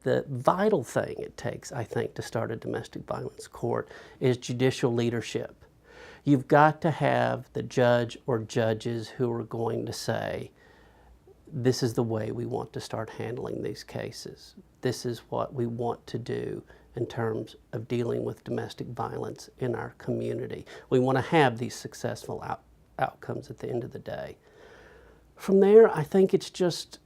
the vital thing it takes, I think, to start a domestic violence court is judicial leadership. You've got to have the judge or judges who are going to say, this is the way we want to start handling these cases. This is what we want to do in terms of dealing with domestic violence in our community. We want to have these successful outcomes at the end of the day. From there, I think it's just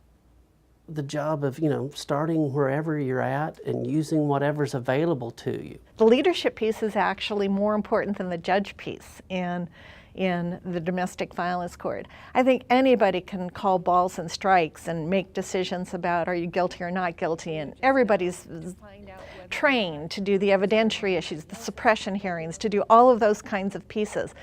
the job of, starting wherever you're at and using whatever's available to you. The leadership piece is actually more important than the judge piece in the domestic violence court. I think anybody can call balls and strikes and make decisions about are you guilty or not guilty, and everybody's trained to do the evidentiary issues, the suppression hearings, to do all of those kinds of pieces.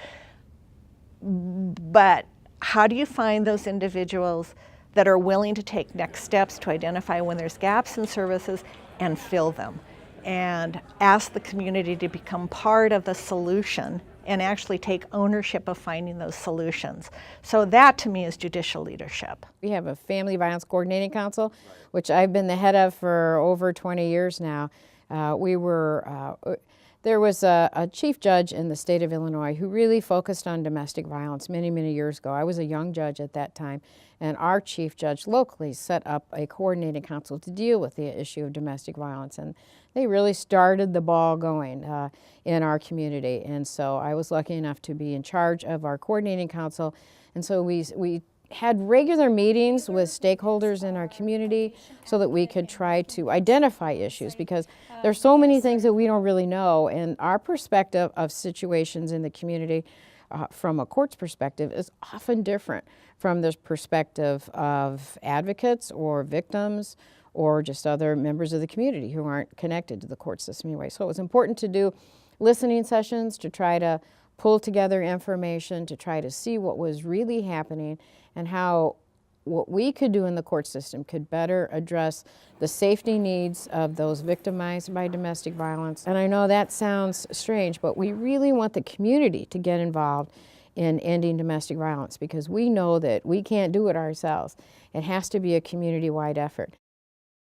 But how do you find those individuals that are willing to take next steps to identify when there's gaps in services and fill them, and ask the community to become part of the solution and actually take ownership of finding those solutions? So that to me is judicial leadership. We have a Family Violence Coordinating Council, which I've been the head of for over 20 years now. There was a chief judge in the state of Illinois who really focused on domestic violence many, many years ago. I was a young judge at that time, and our chief judge locally set up a coordinating council to deal with the issue of domestic violence, and they really started the ball going in our community. And so I was lucky enough to be in charge of our coordinating council, and so we had regular meetings with stakeholders in our community so that we could try to identify issues, because there's so many things that we don't really know, and our perspective of situations in the community from a court's perspective is often different from the perspective of advocates or victims or just other members of the community who aren't connected to the court system anyway. So it was important to do listening sessions to try to pull together information, to try to see what was really happening and how what we could do in the court system could better address the safety needs of those victimized by domestic violence. And I know that sounds strange, but we really want the community to get involved in ending domestic violence, because we know that we can't do it ourselves. It has to be a community-wide effort.